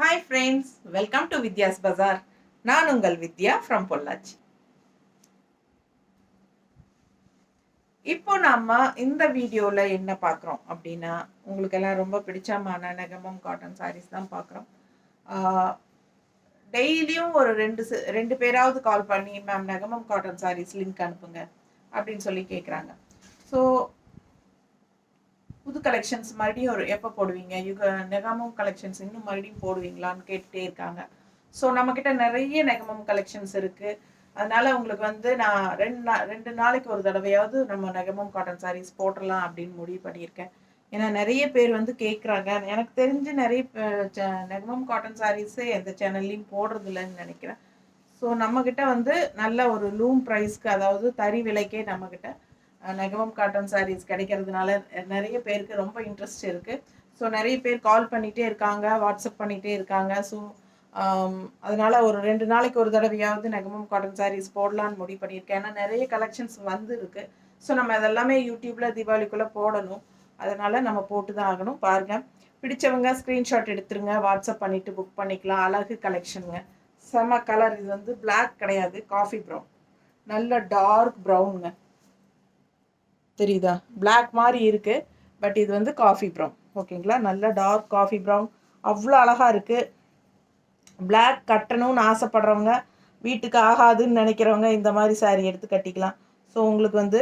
Hi friends, welcome to Vidya's Bazaar. நான் உங்கள் வித்யா from Pollachi. இப்போ நம்ம இந்த வீடியோவில் என்ன பார்க்குறோம் அப்படின்னா, உங்களுக்கு எல்லாம் ரொம்ப பிடிச்சமான நெகமம் காட்டன் சாரீஸ் தான் பார்க்குறோம். டெய்லியும் ஒரு ரெண்டு பேராவது கால் பண்ணி, ma'am Negamam cotton saris link அனுப்புங்க அப்படின்னு சொல்லி கேட்குறாங்க. ஸோ புது கலெக்ஷன்ஸ் மறுபடியும் எப்போ போடுவீங்க, நெகமம் கலெக்ஷன்ஸ் இன்னும் மறுபடியும் போடுவீங்களான்னு கேட்டுகிட்டே இருக்காங்க. ஸோ நம்மக்கிட்ட நிறைய நெகமம் கலெக்ஷன்ஸ் இருக்குது. அதனால் உங்களுக்கு வந்து நான் ரெண்டு நாளைக்கு ஒரு தடவையாவது நம்ம நெகமம் காட்டன் சாரீஸ் போட்டுடலாம் அப்படின்னு முடிவு பண்ணியிருக்கேன். ஏன்னா நிறைய பேர் வந்து கேட்குறாங்க. எனக்கு தெரிஞ்சு நிறைய நெகமம் காட்டன் சாரீஸு எந்த சேனல்லையும் போடுறதில்லைன்னு நினைக்கிறேன். ஸோ நம்மக்கிட்ட வந்து நல்ல ஒரு லூம் ப்ரைஸ்க்கு, அதாவது தறி விலைக்கே நம்மக்கிட்ட நெகமம் காட்டன் சாரீஸ் கிடைக்கிறதுனால நிறைய பேருக்கு ரொம்ப இன்ட்ரெஸ்ட் இருக்குது. ஸோ நிறைய பேர் கால் பண்ணிகிட்டே இருக்காங்க, வாட்ஸ்அப் பண்ணிகிட்டே இருக்காங்க. ஸோ அதனால் ஒரு 2 நாளைக்கு ஒரு தடவையாவது நெகமம் காட்டன் சாரீஸ் போடலான்னு முடிவு பண்ணியிருக்கேன். ஏன்னா நிறைய கலெக்ஷன்ஸ் வந்து இருக்குது. ஸோ நம்ம அதெல்லாமே யூடியூப்பில் தீபாவளிக்குள்ளே போடணும். அதனால் நம்ம போட்டு தான் ஆகணும். பாருங்கள், பிடிச்சவங்க ஸ்க்ரீன்ஷாட் எடுத்துருங்க, வாட்ஸ்அப் பண்ணிவிட்டு புக் பண்ணிக்கலாம். அழகு கலெக்ஷனுங்க, செம கலர். இது வந்து பிளாக் கிடையாது, காஃபி ப்ரௌன், நல்ல டார்க் ப்ரௌனுங்க. தெரியுதா? பிளாக் மாதிரி இருக்குது, பட் இது வந்து காஃபி ப்ரௌன். ஓகேங்களா? நல்ல டார்க் காஃபி ப்ரௌன், அவ்வளோ அழகாக இருக்குது. பிளாக் கட்டணும்னு ஆசைப்படுறவங்க, வீட்டுக்கு ஆகாதுன்னு நினைக்கிறவங்க இந்த மாதிரி சாரீ எடுத்து கட்டிக்கலாம். ஸோ உங்களுக்கு வந்து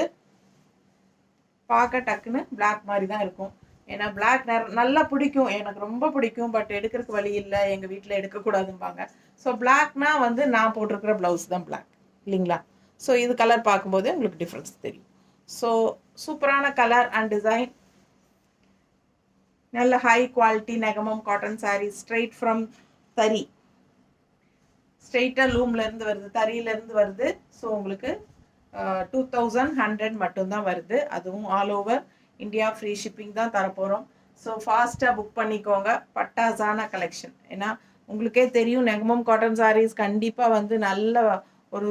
பார்க்க டக்குன்னு பிளாக் மாதிரி தான் இருக்கும். ஏன்னா பிளாக் நல்லா பிடிக்கும், எனக்கு ரொம்ப பிடிக்கும். பட் எடுக்கிறதுக்கு வழி இல்லை, எங்கள் வீட்டில் எடுக்கக்கூடாதும்பாங்க. ஸோ பிளாக்னா வந்து நான் போட்டிருக்கிற ப்ளவுஸ் தான் பிளாக், இல்லைங்களா? ஸோ இது கலர் பார்க்கும்போது உங்களுக்கு டிஃப்ரென்ஸ் தெரியும். ஸோ சூப்பரான கலர் அண்ட் டிசைன், நல்ல high quality Negamam cotton sari, straight from தறி, ஸ்ட்ரெயிட்டாக லூம்லேருந்து வருது, தறியிலேருந்து வருது. ஸோ உங்களுக்கு 2100 மட்டும்தான் வருது. அதுவும் all over India free shipping தான் தரப்போகிறோம். ஸோ ஃபாஸ்ட்டாக புக் பண்ணிக்கோங்க. பட்டாசான கலெக்ஷன். ஏன்னா உங்களுக்கே தெரியும், நெகமம் காட்டன் சாரீஸ் கண்டிப்பாக வந்து நல்ல ஒரு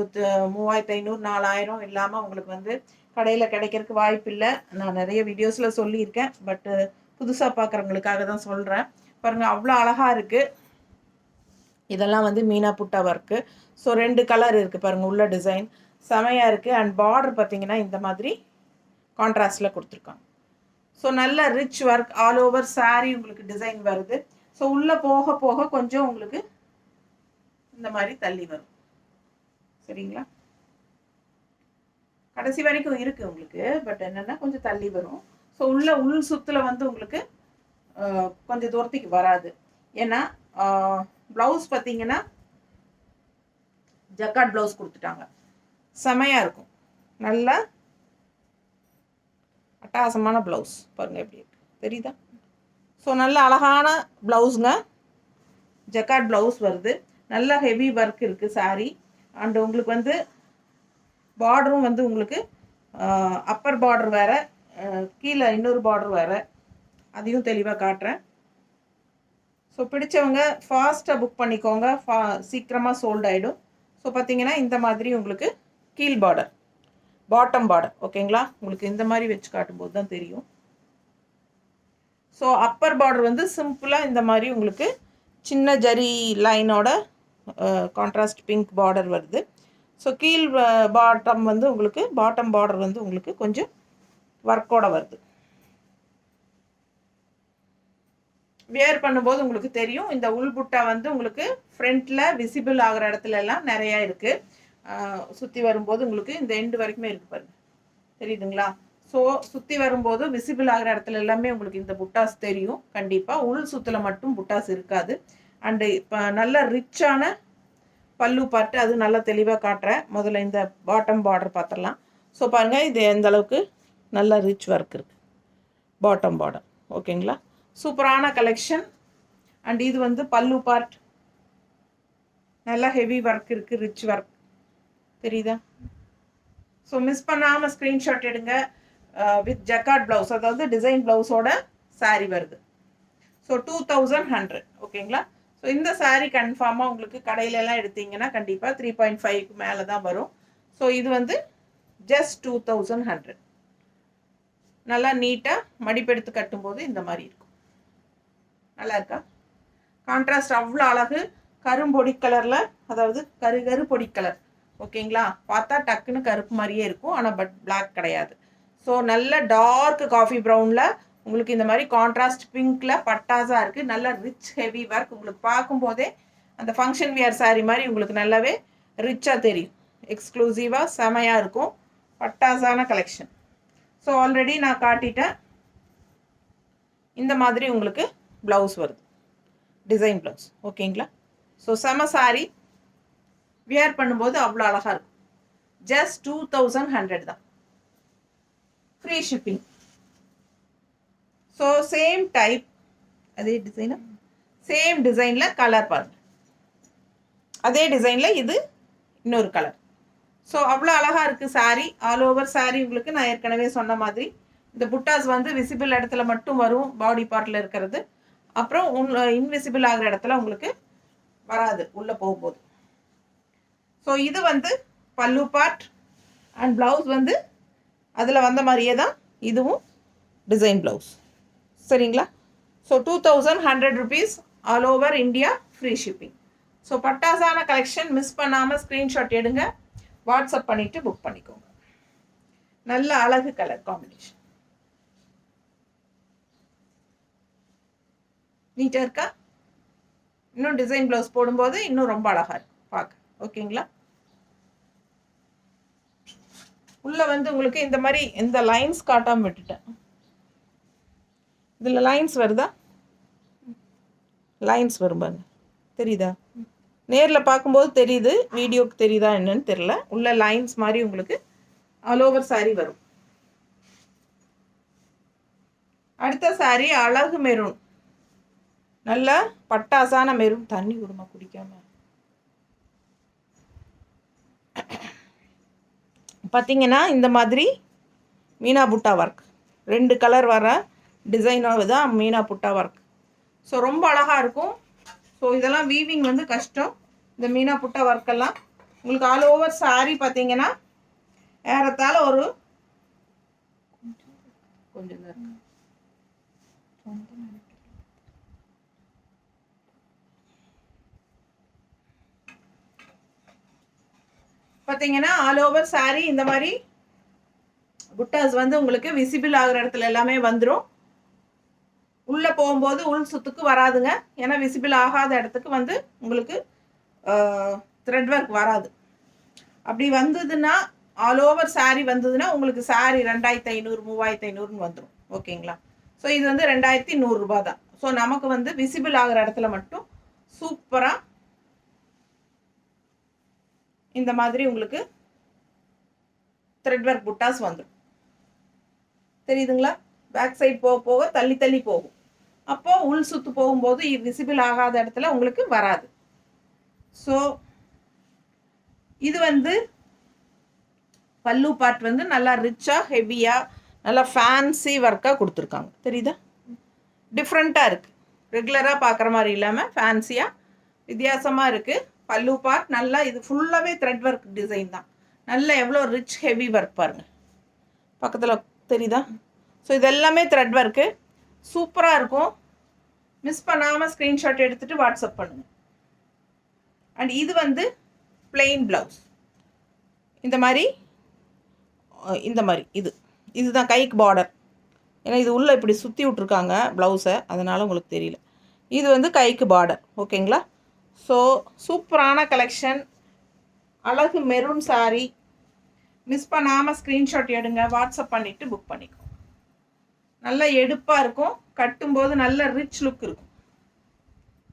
3500 4000 இல்லாமல் உங்களுக்கு வந்து கடையில் கிடைக்கிறதுக்கு வாய்ப்பு இல்லை. நான் நிறைய வீடியோஸில் சொல்லியிருக்கேன், பட்டு புதுசாக பார்க்குறவங்களுக்காக தான் சொல்கிறேன். பாருங்கள், அவ்வளோ அழகாக இருக்குது. இதெல்லாம் வந்து மீனா புட்டா ஒர்க்கு. ஸோ 2 கலர் இருக்குது பாருங்கள், உள்ள டிசைன் செமையாக இருக்குது. அண்ட் பார்டர் பார்த்திங்கன்னா இந்த மாதிரி கான்ட்ராஸ்டில் கொடுத்துருக்காங்க. ஸோ நல்ல rich work, all over sari உங்களுக்கு டிசைன் வருது. ஸோ உள்ளே போக போக கொஞ்சம் உங்களுக்கு இந்த மாதிரி தள்ளி வரும். சரிங்களா? கடைசி வரைக்கும் இருக்குது உங்களுக்கு, பட் என்னென்னா கொஞ்சம் தள்ளி வரும். ஸோ உள் சுத்தில் வந்து உங்களுக்கு கொஞ்சம் தூரத்துக்கு வராது. ஏன்னா ப்ளவுஸ் பார்த்தீங்கன்னா ஜக்கார்ட் ப்ளவுஸ் கொடுத்துட்டாங்க, செமையாக இருக்கும். நல்ல அட்டகாசமான ப்ளவுஸ் பாருங்கள் எப்படி இருக்கு, தெரியுதா? ஸோ நல்ல அழகான ப்ளவுஸுங்க, ஜக்கார்ட் ப்ளவுஸ் வருது. நல்ல ஹெவி ஒர்க் இருக்குது சாரீ. அண்டு உங்களுக்கு வந்து பார்டரும் வந்து உங்களுக்கு அப்பர் பார்டர் வேறு, கீழே இன்னொரு பார்டர் வேறு, அதையும் தெளிவாக காட்டுறேன். ஸோ பிடிச்சவங்க ஃபாஸ்ட்டாக புக் பண்ணிக்கோங்க, சீக்கிரமாக சோல்ட் ஆகிடும். ஸோ பார்த்தீங்கன்னா இந்த மாதிரி உங்களுக்கு கீழ் பார்டர், பாட்டம் பார்டர், ஓகேங்களா? உங்களுக்கு இந்த மாதிரி வச்சு காட்டும்போது தான் தெரியும். ஸோ அப்பர் பார்டர் வந்து சிம்பிளாக இந்த மாதிரி உங்களுக்கு சின்ன ஜரி லைனோட கான்ட்ராஸ்ட் பிங்க் பார்டர் வருது. ஸோ கீழ் பாட்டம் வந்து உங்களுக்கு பாட்டம் பார்டர் வந்து உங்களுக்கு கொஞ்சம் ஒர்க்கோட வருது. வியர் பண்ணும்போது உங்களுக்கு தெரியும், இந்த உள்புட்டா வந்து உங்களுக்கு ஃப்ரண்ட்டில் விசிபிள் ஆகிற இடத்துல எல்லாம் நிறையா இருக்குது. சுற்றி வரும்போது உங்களுக்கு இந்த எண்டு வரைக்குமே இருக்குது பாருங்கள், தெரியுதுங்களா? ஸோ சுற்றி வரும்போது விசிபிள் ஆகிற இடத்துல எல்லாமே உங்களுக்கு இந்த புட்டாஸ் தெரியும். கண்டிப்பாக உள் சுற்றில் மட்டும் புட்டாஸ் இருக்காது. அண்டு இப்போ நல்ல ரிச்சான பல்லு பாட்டு, அது நல்லா தெளிவாக காட்டுறேன். முதல்ல இந்த பாட்டம் பார்டர் பார்த்துடலாம். ஸோ பாருங்கள், இது எந்த அளவுக்கு நல்ல ரிச் ஒர்க் இருக்குது, பாட்டம் பார்டர். ஓகேங்களா? சூப்பரான கலெக்ஷன். அண்ட் இது வந்து பல்லு பார்ட், நல்லா ஹெவி ஒர்க் இருக்குது, ரிச் ஒர்க், தெரியுதா? ஸோ மிஸ் பண்ணாமல் ஸ்க்ரீன்ஷாட் எடுங்க. வித் ஜக்கார்ட் ப்ளவுஸ், அதாவது டிசைன் ப்ளவுஸோட சாரீ வருது. ஸோ 2100, ஓகேங்களா? ஸோ இந்த சாரீ கன்ஃபார்மாக உங்களுக்கு கடையிலலாம் எடுத்தீங்கன்னா கண்டிப்பாக 3.5க்கு மேலே தான் வரும். ஸோ இது வந்து ஜஸ்ட் 2100. நல்லா நீட்டாக மடிப்பெடுத்து கட்டும்போது இந்த மாதிரி இருக்கும். நல்லா இருக்கா? கான்ட்ராஸ்ட் அவ்வளோ அழகு. கரும்பொடி கலரில், அதாவது கரு பொடி கலர். ஓகேங்களா? பார்த்தா டக்குன்னு கருப்பு மாதிரியே இருக்கும், ஆனால் பட் பிளாக் கிடையாது. ஸோ நல்ல டார்க் காஃபி ப்ரௌனில் உங்களுக்கு இந்த மாதிரி கான்ட்ராஸ்ட் பிங்க்கில் பட்டாஸாக இருக்குது. நல்ல ரிச் ஹெவி ஒர்க். உங்களுக்கு பார்க்கும்போதே அந்த ஃபங்க்ஷன் வியர் சாரீ மாதிரி உங்களுக்கு நல்லாவே ரிச்சாக தெரியும். எக்ஸ்க்ளூசிவாக செமையாக இருக்கும். பட்டாஸான கலெக்ஷன். ஸோ ஆல்ரெடி நான் காட்டிட்டேன். இந்த மாதிரி உங்களுக்கு ப்ளவுஸ் வருது, டிசைன் ப்ளவுஸ். ஓகேங்களா? ஸோ செம சாரி, வியர் பண்ணும்போது அவ்வளோ அழகாக இருக்கும். ஜஸ்ட் 2100 தான். Free shipping. So same type, அதே டிசைனா, சேம் டிசைனில் கலர் பாருங்கள். அதே டிசைனில் இது இன்னொரு கலர். ஸோ அவ்வளோ அழகாக இருக்குது சாரீ. ஆல் ஓவர் சாரீ உங்களுக்கு நான் ஏற்கனவே சொன்ன மாதிரி இந்த புட்டாஸ் வந்து விசிபிள் இடத்துல மட்டும் வரும், பாடி பார்ட்டில் இருக்கிறது. அப்புறம் இன்விசிபிள் ஆகிற இடத்துல உங்களுக்கு வராது உள்ளே போகும்போது. ஸோ இது வந்து பல்லு பார்ட் அண்ட் ப்ளவுஸ் வந்து அதில் வந்த மாதிரியே தான் இதுவும் டிசைன் ப்ளவுஸ். சரிங்களா? So 2100 rupees all over India, free shipping. So பட்டாசான கலெக்ஷன் மிஸ் பண்ணாமல் ஸ்க்ரீன்ஷாட் எடுங்க, வாட்ஸ்அப் பண்ணிவிட்டு புக் பண்ணிக்கோங்க. நல்ல அழகு கலர் காம்பினேஷன். நீட்டாக இருக்கா? இன்னும் டிசைன் ப்ளவுஸ் போடும்போது இன்னும் ரொம்ப அழகாக இருக்கும் பார்க்க. ஓகேங்களா? உள்ளே வந்து உங்களுக்கு இந்த மாதிரி இந்த லைன்ஸ் காட்டாமல் விட்டுட்டேன். இதில் லைன்ஸ் வருதா? லைன்ஸ் வரும் பாருங்க, தெரியுதா? நேரில் பார்க்கும்போது தெரியுது, வீடியோக்கு தெரியுதா என்னன்னு தெரியல. உள்ள லைன்ஸ் மாதிரி உங்களுக்கு ஆல் ஓவர் சாரீ வரும். அடுத்த சாரீ அழகு மெரூன், நல்ல பட்டாசான மெரூன். தண்ணி விடுமா குடிக்காம. பார்த்தீங்கன்னா இந்த மாதிரி மீனா புட்டா ஒர்க், 2 கலர் வர டிசைனாக தான் மீனா புட்டா ஒர்க். ஸோ ரொம்ப அழகாக இருக்கும். ஸோ இதெல்லாம் வீவிங் வந்து கஷ்டம். இந்த மீனா புட்டா ஒர்க்கெல்லாம் உங்களுக்கு ஆல் ஓவர் சாரீ பார்த்தீங்கன்னா ஏறத்தாழ ஒரு கொஞ்சம் தான் இருக்கு. பார்த்தீங்கன்னா ஆல் ஓவர் சாரீ இந்த மாதிரி புட்டாஸ் வந்து உங்களுக்கு விசிபிள் ஆகிற இடத்துல எல்லாமே வந்துடும். உள்ளே போகும்போது உள் சுத்துக்கு வராதுங்க, ஏன்னா விசிபிள் ஆகாத இடத்துக்கு வந்து உங்களுக்கு த்ரெட் ஒர்க் வராது. அப்படி வந்ததுன்னா ஆல் ஓவர் சாரீ வந்ததுன்னா உங்களுக்கு சாரீ 2500 3500 வந்துடும். ஓகேங்களா? ஸோ இது வந்து 2100 ரூபா தான். ஸோ நமக்கு வந்து விசிபிள் ஆகிற இடத்துல மட்டும் சூப்பராக இந்த மாதிரி உங்களுக்கு த்ரெட் ஒர்க் புட்டாஸ் வந்துடும். தெரியுதுங்களா? பேக் சைட் போக போக தள்ளி தள்ளி போகும். அப்போது உள் சுற்று போகும்போது விசிபிள் ஆகாத இடத்துல உங்களுக்கு வராது. ஸோ இது வந்து பல்லு பார்ட் வந்து நல்லா ரிச்சாக ஹெவியாக நல்லா ஃபேன்சி ஒர்க்காக கொடுத்துருக்காங்க. தெரியுதா? டிஃப்ரெண்ட்டாக இருக்குது. ரெகுலராக பார்க்குற மாதிரி இல்லாமல் ஃபேன்சியாக வித்தியாசமாக இருக்குது. பல்லு பார்ட் நல்லா, இது ஃபுல்லாகவே த்ரெட் ஒர்க் டிசைன் தான். நல்ல எவ்வளோ ரிச் ஹெவி ஒர்க் பாருங்கள், பக்கத்தில் தெரியுதா? ஸோ இது எல்லாமே த்ரெட் ஒர்க்கு, சூப்பராக இருக்கும். மிஸ் பண்ணாமல் ஸ்க்ரீன்ஷாட் எடுத்துகிட்டு வாட்ஸ்அப் பண்ணுங்கள். அண்ட் இது வந்து பிளெயின் ப்ளவுஸ். இந்த மாதிரி இதுதான் கைக்கு பார்டர். ஏன்னா இது உள்ளே இப்படி சுற்றி விட்ருக்காங்க ப்ளவுஸை, அதனால் உங்களுக்கு தெரியல. இது வந்து கைக்கு பார்டர். ஓகேங்களா? ஸோ சூப்பரான கலெக்ஷன், அழகு மெரூன் சாரீ. மிஸ் பண்ணாமல் ஸ்க்ரீன்ஷாட் எடுங்க, வாட்ஸ்அப் பண்ணிவிட்டு புக் பண்ணிக்கோ. நல்ல எடுப்பாக இருக்கும், கட்டும்போது நல்ல ரிச் லுக் இருக்கும்.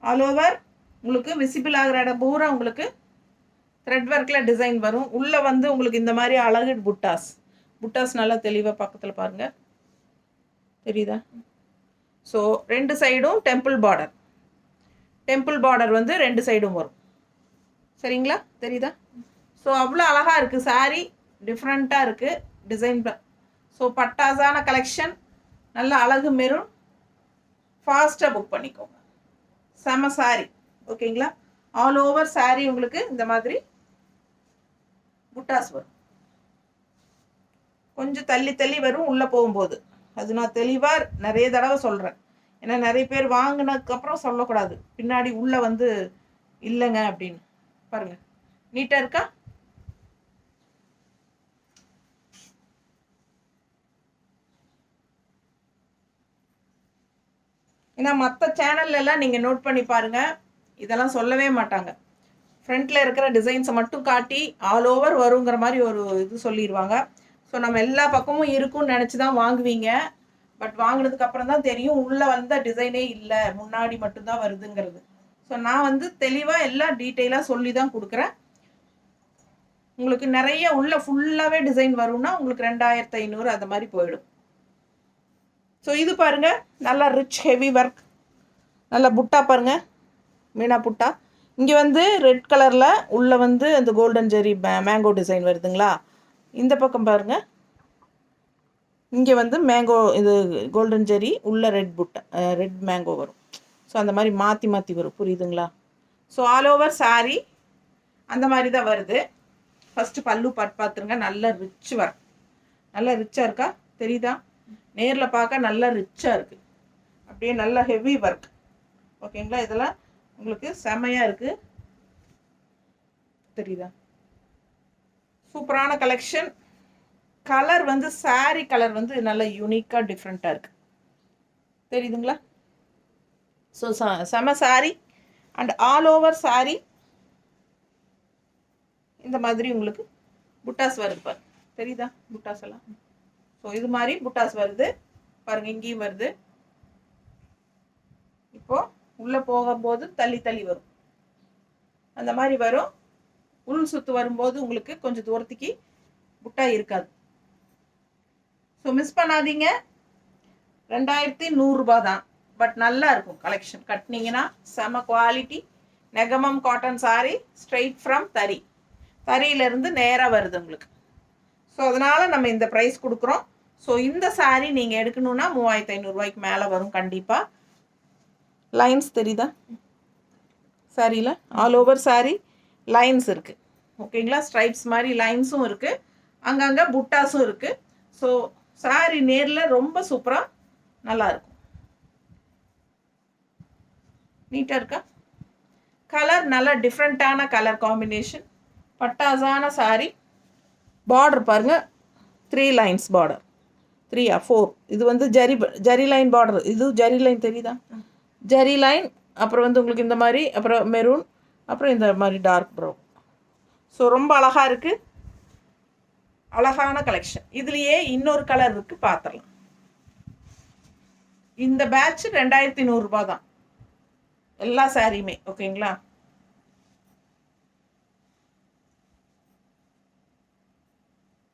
ஆல் ஓவர் உங்களுக்கு விசிபிள் ஆகிற இடம் பூரா உங்களுக்கு த்ரெட் ஒர்க்கில் டிசைன் வரும். உள்ளே வந்து உங்களுக்கு இந்த மாதிரி அழகு புட்டாஸ் நல்லா தெளிவாக பக்கத்தில் பாருங்கள், தெரியுதா? ஸோ 2 சைடும் டெம்பிள் பார்டர் வந்து 2 சைடும் வரும். சரிங்களா? தெரியுதா? ஸோ அவ்வளோ அழகாக இருக்குது சாரீ, டிஃப்ரெண்ட்டாக இருக்குது டிசைன். ஸோ பட்டாசான கலெக்ஷன், நல்ல அழகு மெரூன். ஃபாஸ்ட்டாக புக் பண்ணிக்கோங்க. செம சாரீ. ஓகேங்களா? ஆல் ஓவர் சாரீ உங்களுக்கு இந்த மாதிரி புட்டாஸ் வரும். கொஞ்சம் தள்ளி தள்ளி வரும் உள்ளே போகும்போது. அது நான் தெளிவாக நிறைய தடவை சொல்கிறேன், ஏன்னா நிறைய பேர் வாங்கினதுக்கப்புறம் சொல்லக்கூடாது, பின்னாடி உள்ளே வந்து இல்லைங்க அப்படின்னு. பாருங்கள், நீட்டாக இருக்கா? ஏன்னா மற்ற சேனல்லாம் நீங்கள் நோட் பண்ணி பாருங்கள், இதெல்லாம் சொல்லவே மாட்டாங்க. ஃப்ரண்ட்டில் இருக்கிற டிசைன்ஸை மட்டும் காட்டி ஆல் ஓவர் வருங்கிற மாதிரி ஒரு இது சொல்லிடுவாங்க. ஸோ நம்ம எல்லா பக்கமும் இருக்கும்னு நினச்சி தான் வாங்குவீங்க. பட் வாங்கினதுக்கு அப்புறம் தான் தெரியும் உள்ளே வந்த டிசைனே இல்லை, முன்னாடி மட்டும்தான் வருதுங்கிறது. ஸோ நான் வந்து தெளிவாக எல்லாம் டீட்டெயிலாக சொல்லி தான் கொடுக்குறேன். உங்களுக்கு நிறைய உள்ள ஃபுல்லாகவே டிசைன் வரும்னா உங்களுக்கு 2500 அந்த மாதிரி போயிடும். ஸோ இது பாருங்கள், நல்லா ரிச் ஹெவி ஒர்க், நல்லா புட்டா பாருங்கள், மீனா புட்டா. இங்கே வந்து ரெட் கலரில் உள்ளே வந்து அந்த கோல்டன் ஜெரி மேங்கோ டிசைன் வருதுங்களா. இந்த பக்கம் பாருங்கள், இங்கே வந்து மேங்கோ இது கோல்டன் ஜெரி உள்ள ரெட் புட்டா ரெட் மேங்கோ வரும். ஸோ அந்த மாதிரி மாற்றி மாற்றி வரும், புரியுதுங்களா. ஸோ ஆல் ஓவர் சாரீ அந்த மாதிரி தான் வருது. ஃபஸ்ட்டு பல்லு பார்த்துருங்க, நல்ல ரிச் ஒர்க், நல்லா ரிச்சாக இருக்கா தெரியுதா? நேரில் பார்க்க நல்லா ரிச்சாக இருக்குது, அப்படியே நல்லா ஹெவி ஒர்க். ஓகேங்களா, இதெல்லாம் உங்களுக்கு செமையாக இருக்குது, தெரியுதா? சூப்பரான கலெக்ஷன். கலர் வந்து சாரீ கலர் வந்து நல்லா யூனிக்காக டிஃப்ரெண்ட்டாக இருக்குது, தெரியுதுங்களா. ஸோ செம sari and all over sari இந்த மாதிரி உங்களுக்கு புட்டாஸ் வருது பாரு, தெரியுதா புட்டாஸ் எல்லாம். ஸோ இது மாதிரி புட்டாஸ் வருது பாருங்க, இங்கேயும் வருது. இப்போது உள்ளே போகும்போது தள்ளி தள்ளி வரும், அந்த மாதிரி வரும். உள் சுற்று வரும்போது உங்களுக்கு கொஞ்சம் தூரத்துக்கு புட்டா இருக்காது. ஸோ மிஸ் பண்ணாதீங்க, 2100 தான். பட் நல்லா இருக்கும் கலெக்ஷன், கட்டினீங்கன்னா செம quality. Negamam cotton sari, straight from தறி, தறியிலேருந்து நேராக வருது உங்களுக்கு. ஸோ அதனால் நம்ம இந்த ப்ரைஸ் கொடுக்குறோம். ஸோ இந்த சாரீ நீங்கள் எடுக்கணுன்னா 3500 மேலே வரும் கண்டிப்பாக. லைன்ஸ் தெரியுதா சாரியில்? ஆல் ஓவர் சாரீ லைன்ஸ் இருக்குது, ஓகேங்களா. ஸ்ட்ரைப்ஸ் மாதிரி லைன்ஸும் இருக்குது, அங்கங்கே புட்டாஸும் இருக்குது. ஸோ சாரீ நேரில் ரொம்ப சூப்பராக நல்லாயிருக்கும், நீட்டாக இருக்கா. கலர் நல்லா டிஃப்ரெண்ட்டான கலர் காம்பினேஷன், பட்டாசான சாரீ. பார்டர் பாருங்கள், 3 லைன்ஸ் பார்டர், 3 or 4. இது வந்து ஜரி லைன் பார்டர், இது ஜரி லைன் தெரியுதா, ஜரி லைன். அப்புறம் வந்து உங்களுக்கு இந்த மாதிரி, அப்புறம் மெரூன், அப்புறம் இந்த மாதிரி டார்க் ப்ரௌன். ஸோ ரொம்ப அழகாக இருக்குது, அழகான கலெக்ஷன். இதுலேயே இன்னொரு கலர் இருக்குது, பார்த்துடலாம். இந்த பேட்ச் 2100 தான் எல்லா சாரியுமே, ஓகேங்களா.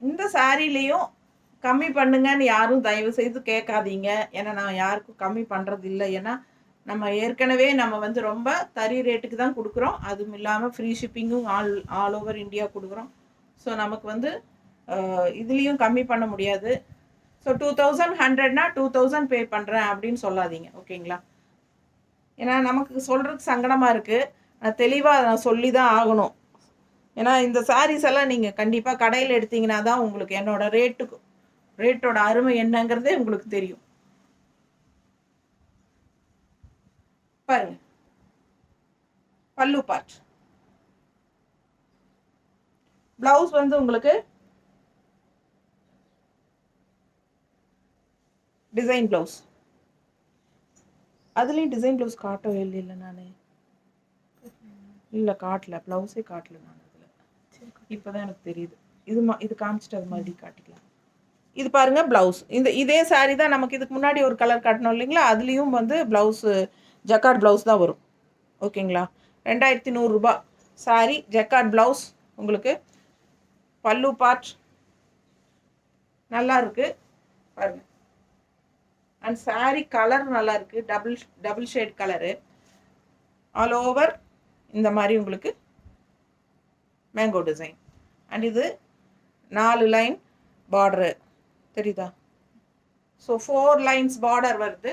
இந்த சாரிலையும் கம்மி பண்ணுங்கன்னு யாரும் தயவு செய்து கேட்காதீங்க. ஏன்னா நான் யாருக்கும் கம்மி பண்ணுறது இல்லை. ஏன்னா நம்ம ஏற்கனவே நம்ம வந்து ரொம்ப தறி ரேட்டுக்கு தான் கொடுக்குறோம், அதுவும் இல்லாமல் ஃப்ரீ ஷிப்பிங்கும் ஆல் ஓவர் இந்தியா கொடுக்குறோம். ஸோ நமக்கு வந்து இதுலேயும் கம்மி பண்ண முடியாது. ஸோ 2100னா 2000 பே பண்ணுறேன் அப்படின்னு சொல்லாதீங்க, ஓகேங்களா. ஏன்னா நமக்கு சொல்கிறதுக்கு சங்கடமாக இருக்குது, தெளிவாக நான் சொல்லி தான் ஆகணும். ஏன்னா இந்த சாரீஸ் எல்லாம் நீங்கள் கண்டிப்பாக கடையில் எடுத்தீங்கன்னா தான் உங்களுக்கு என்னோட ரேட்டோட அருமை என்னங்கிறதே உங்களுக்கு தெரியும். பாருங்க, பல்லு பார்ட். பிளவுஸ் வந்து உங்களுக்கு டிசைன் பிளவுஸ், அதுலேயும் டிசைன் பிளவுஸ் காட்டவே இல்லை நான், இல்லை காட்டல, ப்ளவுஸே காட்டல நான் அதில். இப்போ தான் எனக்கு தெரியுது, இது காமிச்சிட்டு அது மாதிரி காட்டிக்கலாம். இது பாருங்கள் ப்ளவுஸ், இதே சாரீ தான் நமக்கு இதுக்கு முன்னாடி ஒரு கலர் காட்டணும் இல்லைங்களா, அதுலேயும் வந்து ப்ளவுஸு ஜக்கார்ட் ப்ளவுஸ் தான் வரும், ஓகேங்களா. 2100 சாரீ, ஜக்கார்ட் ப்ளவுஸ் உங்களுக்கு. பல்லு பார்ட் நல்லா இருக்குது பாருங்கள். அண்ட் சாரீ கலர் நல்லா இருக்குது, double shade colour. All over இந்த மாதிரி உங்களுக்கு மேங்கோ டிசைன். அண்ட் இது 4 லைன் பார்டரு, தெரியுதா. ஸோ 4 லைன்ஸ் பார்டர் வருது.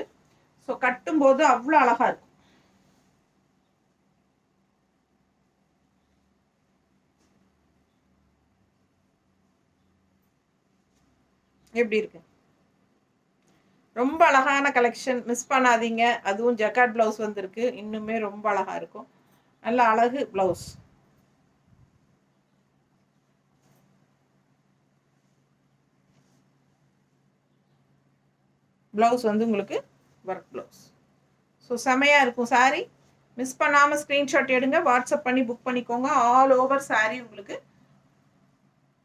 ஸோ கட்டும்போது அவ்வளோ அழகாக இருக்கும். எப்படி இருக்கு, ரொம்ப அழகான கலெக்ஷன், மிஸ் பண்ணாதீங்க. அதுவும் ஜக்கார்ட் ப்ளவுஸ் வந்திருக்கு, இன்னுமே ரொம்ப அழகாக இருக்கும். நல்ல அழகு ப்ளவுஸ். ப்ளவுஸ் வந்து உங்களுக்கு ஒர்க் ப்ளவுஸ். ஸோ செமையாக இருக்கும் சாரீ. மிஸ் பண்ணாமல் ஸ்க்ரீன்ஷாட் எடுங்க, வாட்ஸ்அப் பண்ணி புக் பண்ணிக்கோங்க. ஆல் ஓவர் சாரீ உங்களுக்கு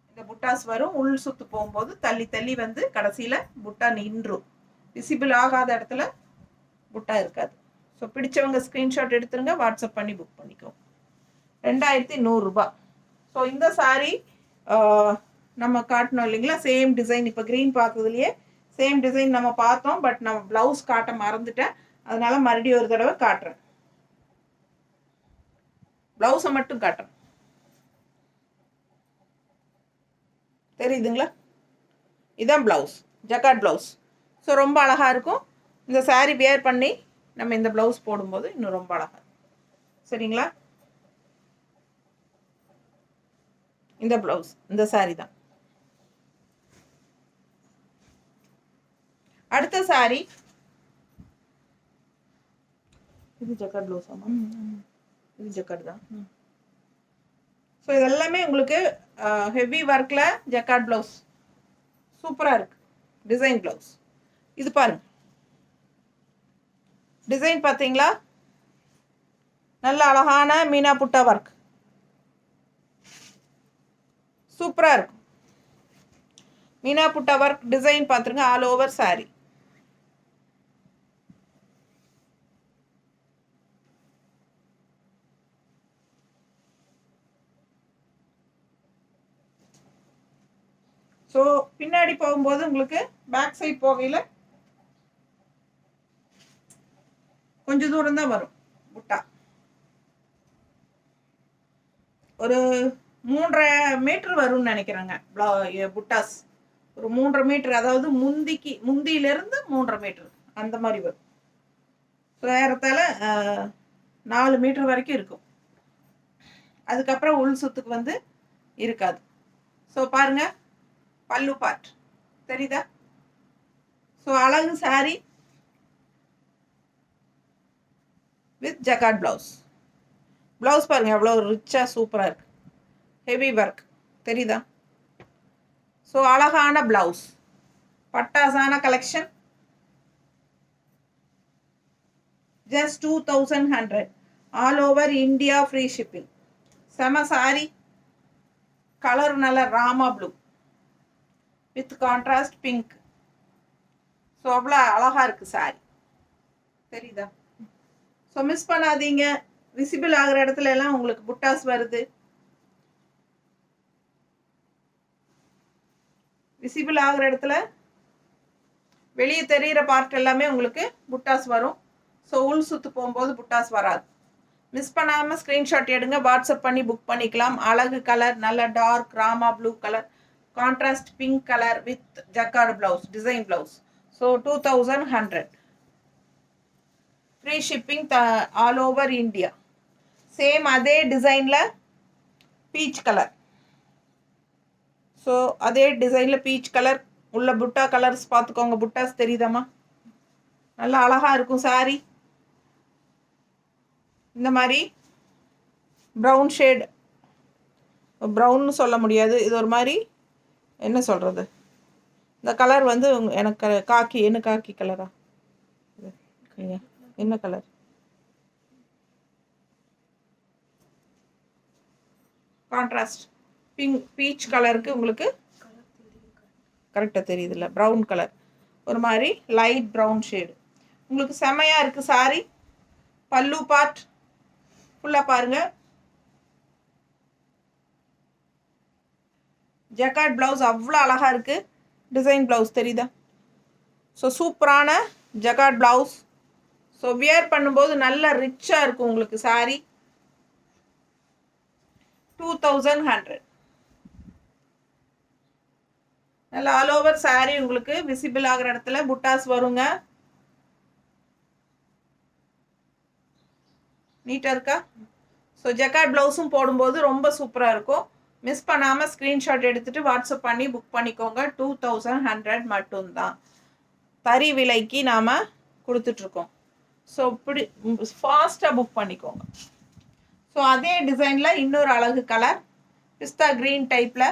இந்த புட்டாஸ் வரும். உள் சுற்று போகும்போது தள்ளி தள்ளி வந்து கடைசியில் புட்டா நின்றும். விசிபிள் ஆகாத இடத்துல புட்டா இருக்காது. ஸோ பிடிச்சவங்க ஸ்க்ரீன்ஷாட் எடுத்துருங்க, வாட்ஸ்அப் பண்ணி புக் பண்ணிக்கோங்க. 2100 ரூபா. ஸோ இந்த சாரீ நம்ம காட்டணும் இல்லைங்களா, சேம் டிசைன். இப்போ க்ரீன் பார்த்ததுலையே சேம் டிசைன் நம்ம பார்த்தோம், பட் நம்ம ப்ளவுஸ் காட்ட மறந்துட்டேன், அதனால மறுபடியும் ஒரு தடவை காட்டுறேன். ப்ளவுஸை மட்டும் காட்டுறேன், தெரியுதுங்களா? இதுதான் ப்ளவுஸ், ஜக்கார்ட் ப்ளவுஸ். ஸோ ரொம்ப அழகாக இருக்கும். இந்த சாரீ வியர் பண்ணி நம்ம இந்த ப்ளவுஸ் போடும்போது இன்னும் ரொம்ப அழகாக இருக்கும். சரிங்களா? இந்த ப்ளவுஸ், இந்த சாரீ தான். அடுத்த சாரீ இது ஜக்கார்ட் ப்ளவுஸ். ஆமாம், இது ஜக்கார்ட் தான். ஸோ இதெல்லாமே உங்களுக்கு ஹெவி ஒர்க்கில் ஜக்கார்ட் ப்ளவுஸ் சூப்பராக இருக்குது. டிசைன் ப்ளவுஸ் இது பாருங்க, டிசைன் பார்த்தீங்களா? நல்ல அழகான மீனா புட்டா ஒர்க், சூப்பராக இருக்கும். மீனா புட்டா ஒர்க் டிசைன் பார்த்துருங்க, ஆல் ஓவர் சாரீ. ஸோ பின்னாடி போகும்போது உங்களுக்கு பேக் சைட் போகையில் கொஞ்சம் தூரம் தான் வரும் புட்டா. ஒரு 3.5 மீட்டர் வரும்னு நினைக்கிறேங்க புட்டாஸ். ஒரு 3.5 மீட்டர், அதாவது முந்தியிலேருந்து 3.5 மீட்டர் அந்த மாதிரி வரும். ஏறத்தாழ 4 மீட்டர் வரைக்கும் இருக்கும். அதுக்கப்புறம் உள் சுத்துக்கு வந்து இருக்காது. ஸோ பாருங்க, பல்லு பார்ட் தெரியுதா? ஸோ அழகு sari with jacquard blouse. Blouse பாருங்க எவ்வளோ ரிச்சாக சூப்பராக இருக்கு, ஹெவி ஒர்க் தெரியுதா? ஸோ அழகான ப்ளவுஸ், பட்டாசான collection. Just 2100, all over India, free shipping. செம சாரீ. கலர் நல்ல Rama blue with contrast pink. So அவ்வளோ அழகாக இருக்குது சாரீ, தெரியுதா? ஸோ மிஸ் பண்ணாதீங்க. விசிபிள் ஆகிற இடத்துல எல்லாம் உங்களுக்கு புட்டாஸ் வருது. விசிபிள் ஆகிற இடத்துல வெளியே தெரிகிற பார்ட் எல்லாமே உங்களுக்கு புட்டாஸ் வரும். ஸோ உள் சுற்று போகும்போது புட்டாஸ் வராது. மிஸ் பண்ணாமல் ஸ்க்ரீன்ஷாட் எடுங்க, வாட்ஸ்அப் பண்ணி புக் பண்ணிக்கலாம். அழகு கலர், நல்ல dark Rama blue colour, contrast pink colour with jacquard blouse, design blouse. So 2100, free shipping all over India. Same அதே டிசைனில் பீச் கலர். ஸோ அதே டிசைனில் பீச் கலர் உள்ள புட்டா கலர்ஸ் பார்த்துக்கோங்க. புட்டாஸ் தெரியுதாம்மா? நல்லா அழகாக இருக்கும் சாரீ. இந்த மாதிரி ப்ரௌன் ஷேட், ப்ரௌன்னு சொல்ல முடியாது, இது ஒரு மாதிரி என்ன சொல்கிறது, இந்த கலர் வந்து எனக்கு காக்கி, என்ன காக்கி கலரா, என்ன கலர், கான்ட்ராஸ்ட் பிங்க் பீச் கலருக்கு உங்களுக்கு கரெக்டாக தெரியுதுல்ல, ப்ரௌன் கலர், ஒரு மாதிரி லைட் ப்ரௌன் ஷேடு. உங்களுக்கு செமையாக இருக்குது சாரீ. பல்லு பார்ட் ஃபுல்லாக பாருங்கள். ஜக்கார்ட் ப்ளவுஸ் அவ்வளோ அழகாக இருக்குது. டிசைன் ப்ளவுஸ் தெரியுதா? ஸோ சூப்பரான ஜக்கார்ட் ப்ளவுஸ். ஸோ வியர் பண்ணும்போது நல்ல ரிச்சாக இருக்கும் உங்களுக்கு சாரீ. 2100. நல்ல ஆல் ஓவர் சாரீ. உங்களுக்கு விசிபிள் ஆகிற இடத்துல புட்டாஸ் வருங்க. நீட்டாக இருக்கா? ஸோ ஜக்கார்ட் ப்ளவுஸும் போடும்போது ரொம்ப சூப்பராக இருக்கும். மிஸ் பண்ணாமல் ஸ்க்ரீன்ஷாட் எடுத்துகிட்டு வாட்ஸ்அப் பண்ணி புக் பண்ணிக்கோங்க. 2100 மட்டும்தான். தறி விலைக்கு நாம் கொடுத்துட்ருக்கோம். ஸோ இப்படி ஃபாஸ்ட்டாக புக் பண்ணிக்கோங்க. ஸோ அதே டிசைனில் இன்னொரு அழகு கலர் பிஸ்தா க்ரீன் டைப்பில்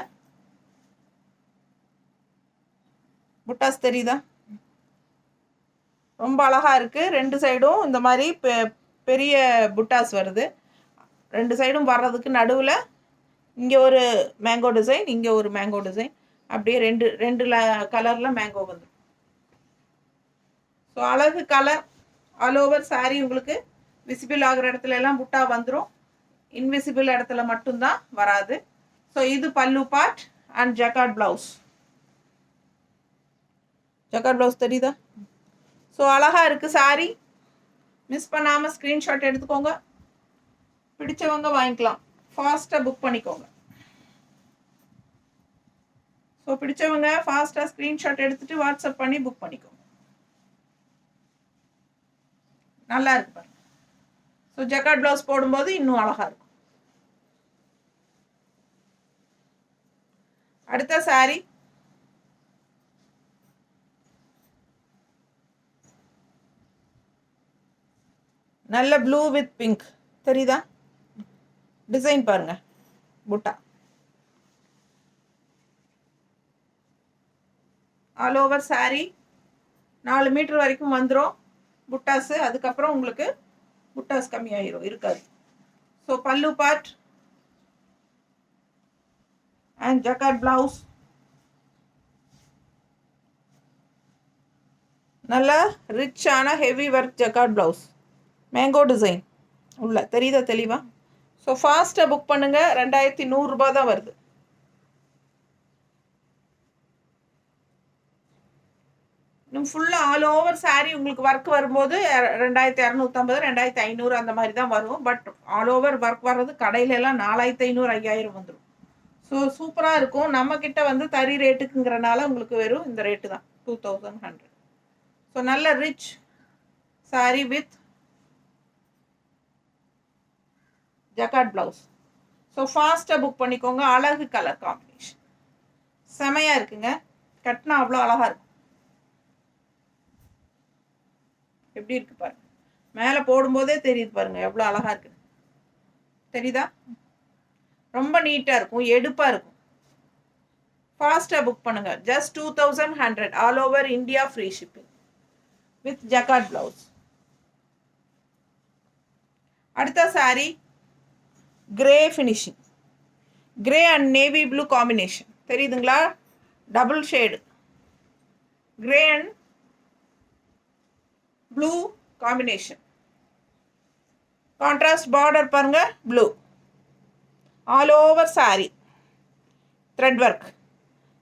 புட்டாஸ் தெரியுதா? ரொம்ப அழகாக இருக்குது. 2 சைடும் இந்த மாதிரி பெரிய புட்டாஸ் வருது. 2 சைடும் வர்றதுக்கு நடுவில் இங்கே ஒரு மேங்கோ டிசைன், இங்கே ஒரு மேங்கோ டிசைன், அப்படியே ரெண்டு கலரில் மேங்கோ வந்துடும். ஸோ அழகு கலர் ஆல் ஓவர் சாரீ உங்களுக்கு விசிபிள் ஆகிற இடத்துல எல்லாம் புட்டா வந்துடும். இன்விசிபிள் இடத்துல மட்டும்தான் வராது. ஸோ இது பல்லு part and jacquard blouse. Jacquard blouse தெரியுதா? ஸோ அழகாக இருக்குது சாரீ. மிஸ் பண்ணாமல் ஸ்க்ரீன்ஷாட் எடுத்துக்கோங்க. பிடிச்சவங்க வாங்கிக்கலாம். ஃபாஸ்ட்டாக புக் பண்ணிக்கோங்க. ஸோ பிடிச்சவங்க ஃபாஸ்ட்டாக ஸ்க்ரீன்ஷாட் எடுத்துகிட்டு வாட்ஸ்அப் பண்ணி புக் பண்ணிக்கோங்க. நல்லா இருக்கு பாருங்க. ஸோ ஜக்கார்ட் ப்ளவுஸ் போடும்போது இன்னும் அழகாக இருக்கும். அடுத்த சாரீ நல்ல ப்ளூ வித் பிங்க் தெரியுதா? டிசைன் பாருங்க. புட்டா ஆல் ஓவர் சாரீ 4 மீட்டர் வரைக்கும் வந்துடும் புட்டாஸு. அதுக்கப்புறம் உங்களுக்கு புட்டாஸ் கம்மியாயிரும், இருக்காது. ஸோ பல்லு பார்ட் அண்ட் ஜக்கார்ட் ப்ளவுஸ். நல்ல ரிச்சான heavy work jacquard blouse, mango design உள்ள தெரியுதா தெளிவா? ஸோ ஃபாஸ்ட்டாக புக் பண்ணுங்கள். 2100 ரூபாய் தான் வருது. இன்னும் ஃபுல்லாக ஆல் ஓவர் சாரீ உங்களுக்கு ஒர்க் வரும்போது 2250, 2500 அந்த மாதிரி தான் வரும். பட் ஆல் ஓவர் ஒர்க் வர்றது கடையிலெல்லாம் 4500, 5000 வந்துடும். ஸோ சூப்பராக இருக்கும். நம்மக்கிட்ட வந்து தறி ரேட்டுக்குங்கிறனால உங்களுக்கு வெறும் இந்த ரேட்டு தான் 2100. ஸோ நல்ல rich sari with jacquard blouse. So ஃபாஸ்ட்டாக புக் பண்ணிக்கோங்க. அழகு கலர் காம்பினேஷன் செமையாக இருக்குங்க. கட்டினா அவ்வளோ அழகாக இருக்கும். எப்படி இருக்கு பாருங்க. மேலே போடும்போதே தெரியுது பாருங்க எவ்வளோ அழகாக இருக்குது. தெரியுதா? ரொம்ப நீட்டாக இருக்கும், எடுப்பாக இருக்கும். ஃபாஸ்ட்டாக புக் பண்ணுங்கள். Just 2100 all over India, free shipping with jacquard blouse. அடுத்த sari grey finishing, grey and navy blue combination தெரியுதுங்களா? Double shade grey and blue combination. Contrast border பாருங்க, blue. All over sari thread work.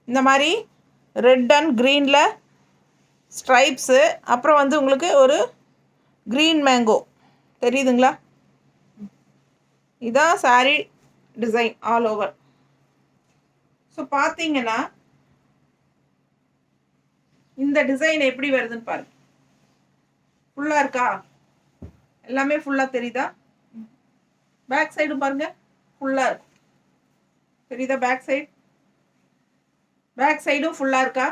இந்த மாதிரி ரெட் அண்ட் க்ரீனில் stripes, அப்புறம் வந்து உங்களுக்கு ஒரு க்ரீன் மேங்கோ தெரியுதுங்களா? இதான் sari design all over. So பார்த்தீங்கன்னா இந்த டிசைன் எப்படி வருதுன்னு பாருங்க. ஃபுல்லாக இருக்கா? எல்லாமே ஃபுல்லாக தெரியுதா? பேக் சைடும் பாருங்க ஃபுல்லாக இருக்கு. தெரியுதா? பேக் சைடும் ஃபுல்லாக இருக்கா?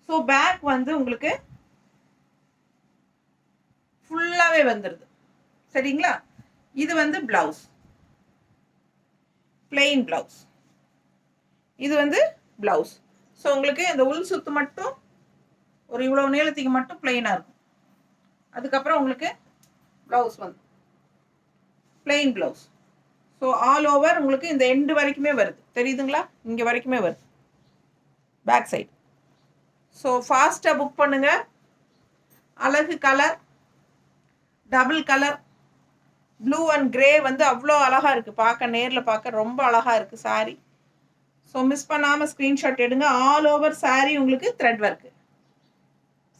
ஸோ பேக் வந்து உங்களுக்கு ஃபுல்லாகவே வந்துடுது. சரிங்களா? இது வந்து ப்ளவுஸ், பிளெயின் ப்ளவுஸ். இது வந்து ப்ளவுஸ். ஸோ உங்களுக்கு இந்த உள் சுத்து மட்டும் ஒரு இவ்வளோ நீளத்துக்கு மட்டும் பிளெயினாக இருக்கும். அதுக்கப்புறம் உங்களுக்கு ப்ளவுஸ் வந்து plain blouse. So all over உங்களுக்கு இந்த எண்டு வரைக்குமே வருது. தெரியுதுங்களா? இங்கே வரைக்குமே வருது பேக் சைடு. ஸோ ஃபாஸ்ட்டாக புக் பண்ணுங்கள். அழகு colour, double colour, blue and grey வந்து அவ்வளோ அழகாக இருக்குது. பார்க்க நேரில் பார்க்க ரொம்ப அழகாக இருக்குது சாரீ. ஸோ மிஸ் பண்ணாமல் ஸ்க்ரீன்ஷாட் எடுங்க. ஆல் ஓவர் சாரீ உங்களுக்கு த்ரெட் ஒர்க்கு.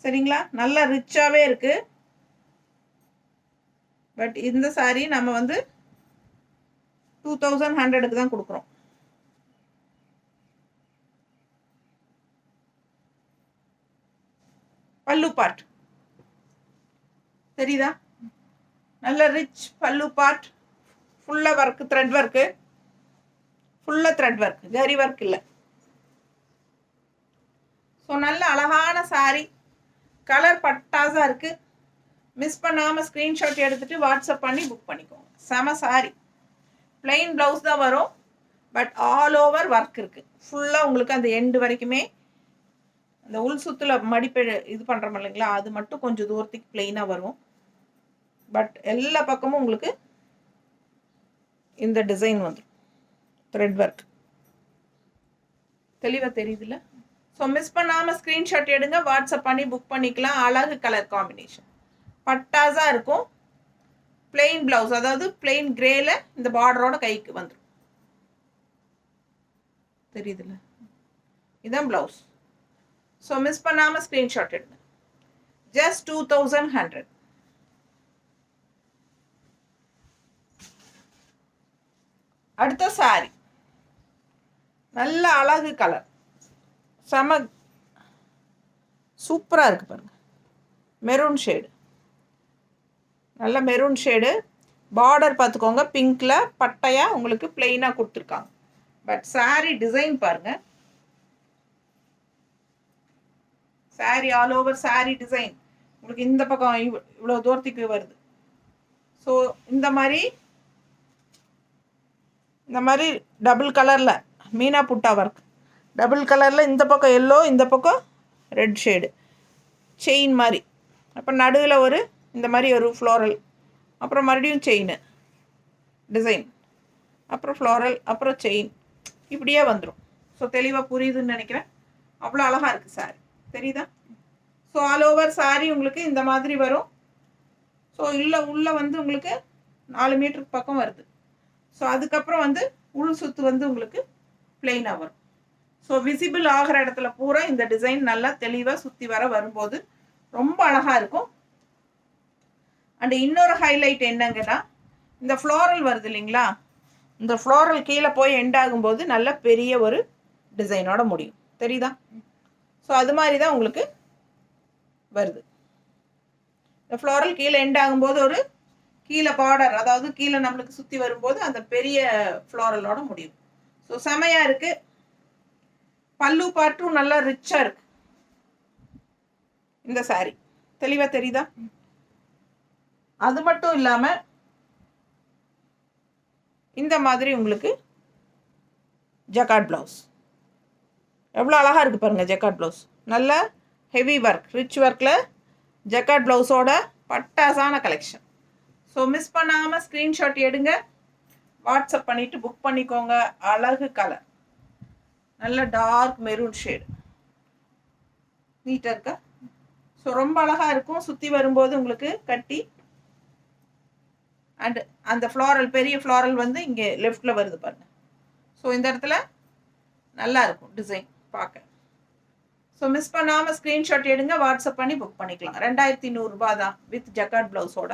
சரிங்களா? நல்லா ரிச்சாகவே இருக்குது. பட் இந்த சாரீ நம்ம வந்து 2100க்கு தான் கொடுக்குறோம். பல்லு பார்ட் தெரியுதா? நல்ல ரிச் பல்லு பார்ட், ஃபுல்லாக ஒர்க்கு, த்ரெட் ஒர்க்கு, ஃபுல்லாக த்ரெட் ஒர்க், ஜரி ஒர்க் இல்லை. ஸோ நல்ல அழகான சாரீ, கலர் பட்டாஸாக இருக்குது. மிஸ் பண்ணாமல் ஸ்க்ரீன்ஷாட் எடுத்துகிட்டு வாட்ஸ்அப் பண்ணி புக் பண்ணிக்கோங்க. செம சாரீ. பிளெயின் ப்ளவுஸ் தான் வரும், பட் ஆல் ஓவர் ஒர்க் இருக்குது. ஃபுல்லாக உங்களுக்கு அந்த எண்டு வரைக்குமே அந்த உள் சுற்றுல மடிப்பு இது பண்ணுறோம் இல்லைங்களா, அது மட்டும் கொஞ்சம் தூரத்துக்கு பிளெயினாக வரும். பட் எல்லா பக்கமும் உங்களுக்கு இந்த டிசைன் வந்துடும், த்ரெட் ஒர்க். தெளிவாக தெரியுதுல்ல? ஸோ மிஸ் பண்ணாமல் ஸ்க்ரீன்ஷாட் எடுங்க, வாட்ஸ்அப் பண்ணி புக் பண்ணிக்கலாம். அழகு கலர் காம்பினேஷன், பட்டாஸாக இருக்கும். பிளெயின் ப்ளவுஸ், அதாவது பிளெயின் கிரேல இந்த பார்டரோட கைக்கு வந்துடும். தெரியுதுல்ல? இதுதான் ப்ளவுஸ். ஸோ மிஸ் பண்ணாமல் ஸ்க்ரீன்ஷாட் எடுங்க. ஜஸ்ட் 2100. அடுத்த சாரி நல்ல அழகு கலர், செம சூப்பராக இருக்குது பாருங்கள். மெரூன் ஷேடு, நல்ல மெரூன் ஷேடு. பார்டர் பார்த்துக்கோங்க, பிங்க்கில் பட்டையாக உங்களுக்கு பிளெயினாக கொடுத்துருக்காங்க. பட் சாரி டிசைன் பாருங்கள். Sorry all over sorry design உங்களுக்கு இந்த பக்கம் இவ்வளோ தூரத்துக்கு வருது. ஸோ இந்த மாதிரி டபுள் கலரில் மீனா புட்டா ஒர்க், டபுள் கலரில் இந்த பக்கம் எல்லோ, இந்த பக்கம் ரெட் ஷேடு செயின் மாதிரி. அப்போ நடுவில் ஒரு இந்த மாதிரி ஒரு ஃப்ளோரல், அப்புறம் மறுபடியும் செயின் டிசைன், அப்புறம் ஃப்ளோரல், அப்புறம் செயின், இப்படியே வந்துடும். ஸோ தெளிவாக புரியுதுன்னு நினைக்கிறேன். அவ்வளோ அழகாக இருக்குது சாரி, தெரியுதா? ஸோ ஆல் ஓவர் சாரி உங்களுக்கு இந்த மாதிரி வரும். ஸோ உள்ளே வந்து உங்களுக்கு 4 மீட்டருக்கு பக்கம் வருது. ஸோ அதுக்கப்புறம் வந்து உள் சுத்து வந்து உங்களுக்கு பிளெயினாக வரும். ஸோ விசிபிள் ஆகிற இடத்துல பூரா இந்த டிசைன் நல்லா தெளிவாக சுற்றி வர வரும்போது ரொம்ப அழகாக இருக்கும். அண்ட் இன்னொரு ஹைலைட் என்னங்கன்னா, இந்த ஃப்ளோரல் வருது இல்லைங்களா, இந்த ஃப்ளோரல் கீழே போய் எண்ட் ஆகும்போது நல்ல பெரிய ஒரு டிசைனோட முடியும். தெரியுதா? ஸோ அது மாதிரி தான் உங்களுக்கு வருது. இந்த ஃப்ளோரல் கீழே எண்ட் ஆகும்போது ஒரு கீழே பார்டர், அதாவது கீழே நம்மளுக்கு சுற்றி வரும்போது அந்த பெரிய ஃப்ளோரலோட முடியும். ஸோ செமையாக இருக்குது. பல்லு பார்ட்டும் நல்லா ரிச்சாக இருக்குது இந்த சாரி. தெளிவாக தெரியுதா? அது மட்டும் இல்லாமல் இந்த மாதிரி உங்களுக்கு ஜக்கார்ட் ப்ளவுஸ் எவ்வளோ அழகாக இருக்குது பாருங்கள். ஜக்கார்ட் ப்ளவுஸ் நல்ல ஹெவி ஒர்க், ரிச் ஒர்க்கில் ஜக்கார்ட் ப்ளவுஸோட பட்டாசான கலெக்ஷன். ஸோ மிஸ் பண்ணாமல் ஸ்க்ரீன்ஷாட் எடுங்க, வாட்ஸ்அப் பண்ணிவிட்டு புக் பண்ணிக்கோங்க. அழகு கலர், நல்ல டார்க் மெரூன் ஷேடு, நீட்டாக இருக்கா? ஸோ ரொம்ப அழகாக இருக்கும். சுற்றி வரும்போது உங்களுக்கு கட்டி அண்டு அந்த ஃப்ளாரல், பெரிய ஃப்ளாரல் வந்து இங்கே லெஃப்டில் வருது பாருங்கள். ஸோ இந்த இடத்துல நல்லா இருக்கும் டிசைன் பார்க்க. ஸோ மிஸ் பண்ணாமல் ஸ்க்ரீன்ஷாட் எடுங்க, வாட்ஸ்அப் பண்ணி புக் பண்ணிக்கலாம். 2100 ரூபா தான் வித் ஜக்கார்ட் ப்ளவுஸோட.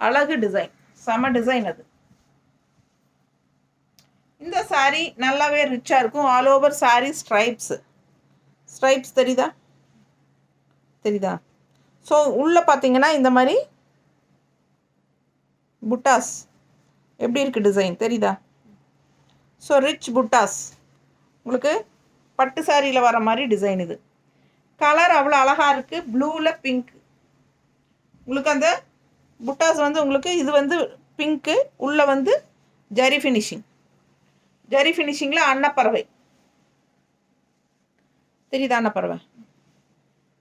அழகு டிசைன், செம டிசைன் அது. இந்த சாரீ நல்லாவே ரிச்சாக இருக்கும். ஆல் ஓவர் சாரீ ஸ்ட்ரைப்ஸ் தெரியுதா? ஸோ உள்ளே பார்த்தீங்கன்னா இந்த மாதிரி புட்டாஸ் எப்படி இருக்குது டிசைன் தெரியுதா? ஸோ ரிச் புட்டாஸ் உங்களுக்கு பட்டு சாரியில் வர மாதிரி டிசைன். இது கலர் அவ்வளோ அழகாக இருக்குது. ப்ளூவில் பிங்க், உங்களுக்கு அந்த புட்டாஸ் வந்து உங்களுக்கு இது வந்து பிங்க்கு, உள்ளே வந்து ஜரி ஃபினிஷிங்கில் அன்னப்பறவை தெரியுதா? அன்னப்பறவை.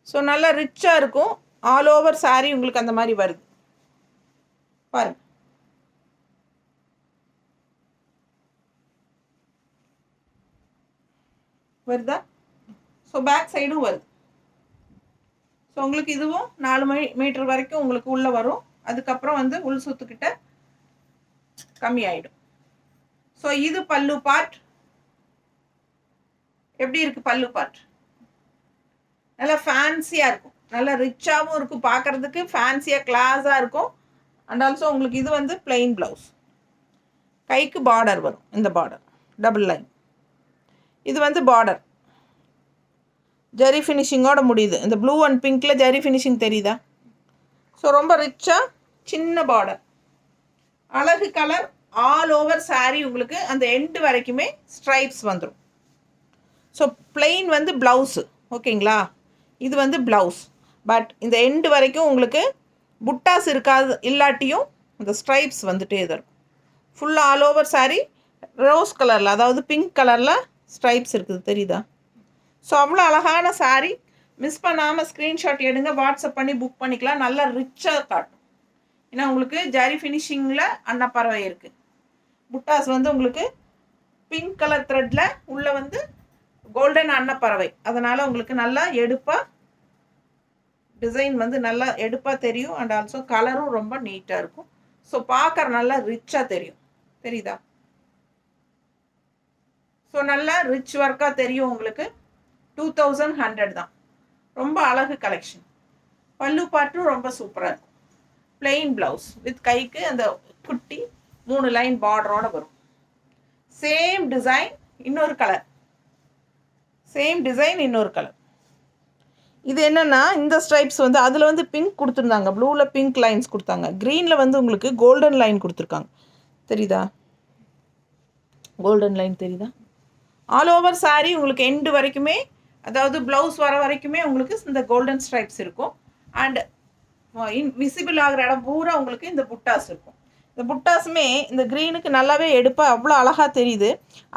ஸோ நல்லா ரிச்சாக இருக்கும். ஆல் ஓவர் சாரீ உங்களுக்கு அந்த மாதிரி வருது பாருங்க. வருதா? ஸோ பேக் சைடும் வருது. ஸோ உங்களுக்கு இதுவும் 4 மீட்டர் வரைக்கும் உங்களுக்கு உள்ளே வரும். அதுக்கப்புறம் வந்து உள் சுத்துக்கிட்ட கம்மியாயிடும். ஸோ இது பல்லு பார்ட். எப்படி இருக்குது பல்லு பார்ட்? நல்லா ஃபேன்சியாக இருக்கும், நல்லா ரிச்சாகவும் இருக்கும், பார்க்குறதுக்கு ஃபேன்சியாக கிளாஸாக இருக்கும். அண்ட் ஆல்சோ உங்களுக்கு இது வந்து பிளெயின் ப்ளவுஸ், கைக்கு பார்டர் வரும். இந்த பார்டர் டபுள் லைன், இது வந்து பார்டர் ஜரி ஃபினிஷிங்கோட முடியுது. இந்த ப்ளூ அண்ட் பிங்க்கில் ஜரி ஃபினிஷிங் தெரியுதா? ஸோ ரொம்ப ரிச்சாக சின்ன பார்டர், அழகு கலர். ஆல் ஓவர் சாரீ உங்களுக்கு அந்த எண்டு வரைக்குமே ஸ்ட்ரைப்ஸ் வந்துடும். ஸோ பிளெயின் வந்து ப்ளவுஸு, ஓகேங்களா? இது வந்து ப்ளவுஸ். பட் இந்த எண்டு வரைக்கும் உங்களுக்கு புட்டாஸ் இருக்காது, இல்லாட்டியும் இந்த ஸ்ட்ரைப்ஸ் வந்துட்டே தான் இருக்கும். ஃபுல்லாக ஆல் ஓவர் சாரீ ரோஸ் கலரில், அதாவது பிங்க் கலரில் ஸ்ட்ரைப்ஸ் இருக்குது, தெரியுதா? ஸோ அவ்வளோ அழகான சாரீ. மிஸ் பண்ணாமல் ஸ்க்ரீன்ஷாட் எடுங்க, வாட்ஸ்அப் பண்ணி புக் பண்ணிக்கலாம். நல்லா ரிச்சாக காட்டும். ஏன்னா உங்களுக்கு ஜரி ஃபினிஷிங்கில் அன்னப்பறவை இருக்குது. புட்டாஸ் வந்து உங்களுக்கு பிங்க் கலர் த்ரெட்டில் உள்ளே வந்து கோல்டன் அன்னப்பறவை. அதனால் உங்களுக்கு நல்லா எடுப்பாக டிசைன் வந்து நல்லா எடுப்பாக தெரியும். அண்ட் ஆல்சோ கலரும் ரொம்ப நீட்டாக இருக்கும். ஸோ பார்க்குற நல்லா ரிச்சாக தெரியும், தெரியுதா? ஸோ நல்லா ரிச் ஒர்க்காக தெரியும் உங்களுக்கு. 2100 தான். ரொம்ப அழகு கலெக்ஷன். பல்லு பாட்டும் ரொம்ப சூப்பராக இருக்கும். பிளெயின் ப்ளவுஸ் வித் கைக்கு அந்த குட்டி 3 லைன் பார்டரோட வரும். சேம் டிசைன் இன்னொரு கலர், சேம் டிசைன் இன்னொரு கலர். இது என்னென்னா இந்த ஸ்ட்ரைப்ஸ் வந்து அதில் வந்து பிங்க் கொடுத்துருந்தாங்க, ப்ளூவில் பிங்க் லைன்ஸ் கொடுத்தாங்க, க்ரீனில் வந்து உங்களுக்கு கோல்டன் லைன் கொடுத்துருக்காங்க, தெரியுதா? கோல்டன் லைன் தெரியுதா? ஆல் ஓவர் சாரீ உங்களுக்கு எண்டு வரைக்குமே, அதாவது ப்ளவுஸ் வர வரைக்குமே உங்களுக்கு இந்த கோல்டன் ஸ்ட்ரைப்ஸ் இருக்கும். அண்ட் விசிபிள் ஆகிற இடம் பூரா உங்களுக்கு இந்த புட்டாஸ் இருக்கும். இந்த புட்டாஸுமே இந்த க்ரீனுக்கு நல்லாவே எடுப்பாக அவ்வளோ அழகாக தெரியுது.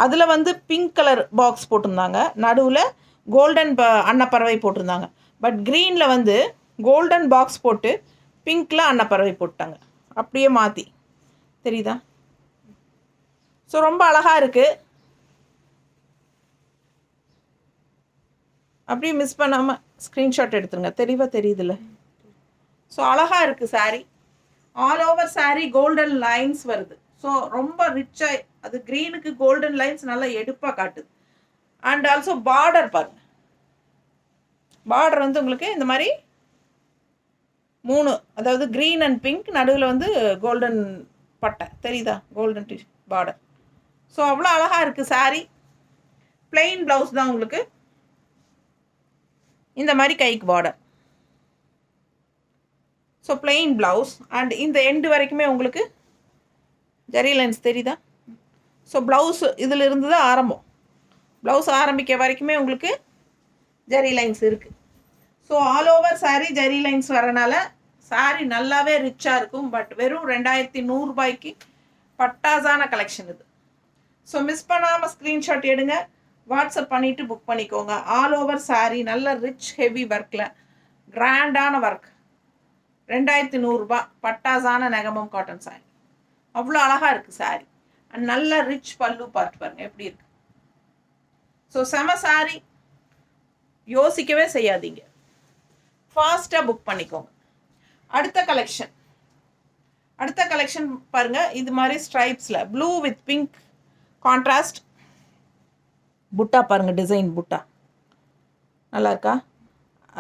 அதில் வந்து பிங்க் கலர் பாக்ஸ் போட்டிருந்தாங்க, நடுவில் கோல்டன் அன்னப்பறவை போட்டிருந்தாங்க. பட் க்ரீனில் வந்து கோல்டன் பாக்ஸ் போட்டு பிங்க்கில் அன்னப்பறவை போட்டாங்க, அப்படியே மாற்றி, தெரியுதா? ஸோ ரொம்ப அழகாக இருக்குது. அப்படியே மிஸ் பண்ணாமல் ஸ்க்ரீன்ஷாட் எடுத்துருங்க, தெளிவாக தெரியுதுல்ல? ஸோ அழகாக இருக்குது sari. All over sari golden lines வருது. ஸோ ரொம்ப ரிச்சாக, அது க்ரீனுக்கு கோல்டன் லைன்ஸ் நல்லா எடுப்பாக காட்டுது. அண்ட் ஆல்சோ பார்டர் பாருங்கள், பார்டர் வந்து உங்களுக்கு இந்த மாதிரி 3, அதாவது க்ரீன் அண்ட் பிங்க், நடுவில் வந்து கோல்டன் பட்டை, தெரியுதா? Golden border. ஸோ அவ்வளோ அழகாக இருக்குது சாரீ. பிளெயின் ப்ளவுஸ் தான் உங்களுக்கு, இந்த மாதிரி கைக்கு border. So plain blouse and இந்த எண்டு வரைக்குமே உங்களுக்கு ஜரி லைன்ஸ், தெரியுதா? ஸோ ப்ளவுஸ் இதில் இருந்து தான் ஆரம்பம். ப்ளவுஸ் ஆரம்பிக்க வரைக்குமே உங்களுக்கு ஜரி லைன்ஸ் இருக்குது. So all over sari zari lines வரனால சாரீ நல்லாவே ரிச்சாக இருக்கும். பட் வெறும் 2100 ரூபாய்க்கு பட்டாசான கலெக்ஷன் இது. ஸோ மிஸ் பண்ணாமல் ஸ்க்ரீன்ஷாட் எடுங்க, வாட்ஸ்அப் பண்ணிவிட்டு புக் பண்ணிக்கோங்க. ஆல் ஓவர் சாரீ நல்ல ரிச் ஹெவி ஒர்க்கில் கிராண்டான ஒர்க். 2100 ரூபா பட்டாசான நெகமம் காட்டன் சாரீ. அவ்வளோ அழகாக இருக்குது சாரீ. அண்ட் நல்ல ரிச் பல்லு பார்த்து பாருங்கள் எப்படி இருக்குது. ஸோ செம சாரீ, யோசிக்கவே செய்யாதீங்க, ஃபாஸ்ட்டாக புக் பண்ணிக்கோங்க. அடுத்த கலெக்ஷன் பாருங்கள். இது மாதிரி ஸ்ட்ரைப்ஸில் ப்ளூ வித் பிங்க் கான்ட்ராஸ்ட் புட்டா பாருங்கள், டிசைன் புட்டா நல்லா இருக்கா?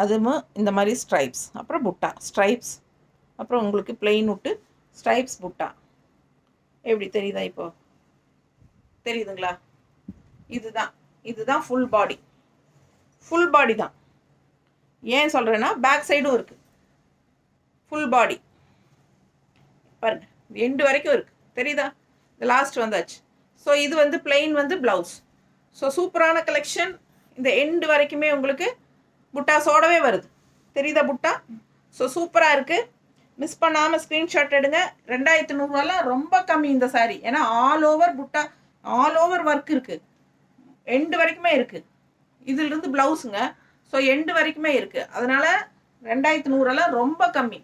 அதுவும் இந்த மாதிரி ஸ்ட்ரைப்ஸ், அப்புறம் புட்டா ஸ்ட்ரைப்ஸ், அப்புறம் உங்களுக்கு பிளெயின் விட்டு ஸ்ட்ரைப்ஸ் புட்டா. எப்படி தெரியுதா? இப்போ தெரியுதுங்களா? இதுதான் ஃபுல் பாடி தான். ஏன் சொல்கிறேன்னா பேக் சைடும் இருக்குது, ஃபுல் பாடி பாருங்கள், எண்டு வரைக்கும் இருக்குது, தெரியுதா? இந்த லாஸ்ட் வந்தாச்சு. ஸோ இது வந்து பிளெயின் வந்து ப்ளவுஸ். ஸோ சூப்பரான கலெக்ஷன். இந்த எண்டு வரைக்குமே உங்களுக்கு புட்டாஸோடவே வருது, தெரியுதா புட்டா? ஸோ சூப்பராக இருக்குது. மிஸ் பண்ணாமல் ஸ்க்ரீன்ஷாட் எடுங்க. 2100 ரொம்ப கம்மி இந்த சாரீ. ஏன்னா ஆல் ஓவர் புட்டா, ஆல் ஓவர் ஒர்க் இருக்குது, எண்டு வரைக்குமே இருக்குது. இதிலிருந்து ப்ளவுஸுங்க. ஸோ எண்டு வரைக்குமே இருக்குது. அதனால் 2100 ரொம்ப கம்மி.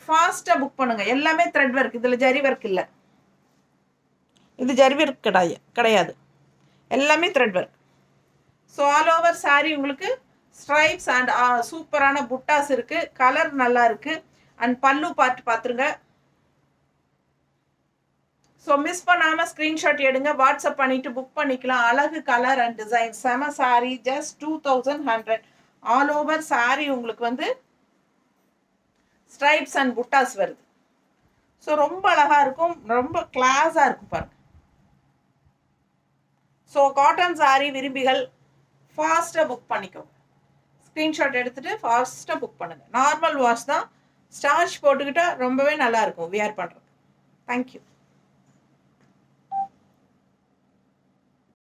ஃபாஸ்ட்டாக புக் பண்ணுங்கள். எல்லாமே த்ரெட் ஒர்க், இதில் ஜரி ஒர்க் இல்லை. இது ஜரி ஒர்க் கிடையாது, எல்லாமே thread work. So all over sari உங்களுக்கு ஸ்ட்ரைப்ஸ் அண்ட் சூப்பரான புட்டாஸ் இருக்குது. கலர் நல்லா இருக்குது. அண்ட் பல்லு பார்த்துருங்க. ஸோ மிஸ் பண்ணாமல் ஸ்க்ரீன்ஷாட் எடுங்க, வாட்ஸ்அப் பண்ணிவிட்டு புக் பண்ணிக்கலாம். அழகு கலர் அண்ட் டிசைன், செம sari. Just 2100. All over sari உங்களுக்கு வந்து ஸ்ட்ரைப்ஸ் அண்ட் புட்டாஸ் வருது. ஸோ ரொம்ப அழகாக இருக்கும், ரொம்ப கிளாஸாக இருக்கும் பாருங்கள். ஸோ காட்டன் சாரீ விரும்பிகள் ஃபாஸ்ட்டாக புக் பண்ணிக்கோங்க. ஸ்க்ரீன்ஷாட் எடுத்துகிட்டு ஃபாஸ்ட்டாக புக் பண்ணுங்கள். நார்மல் வாஷ் தான், ஸ்டார்ச் போட்டுக்கிட்டால் ரொம்பவே நல்லாயிருக்கும் வியர் பண்ணுறது. தேங்க்யூ.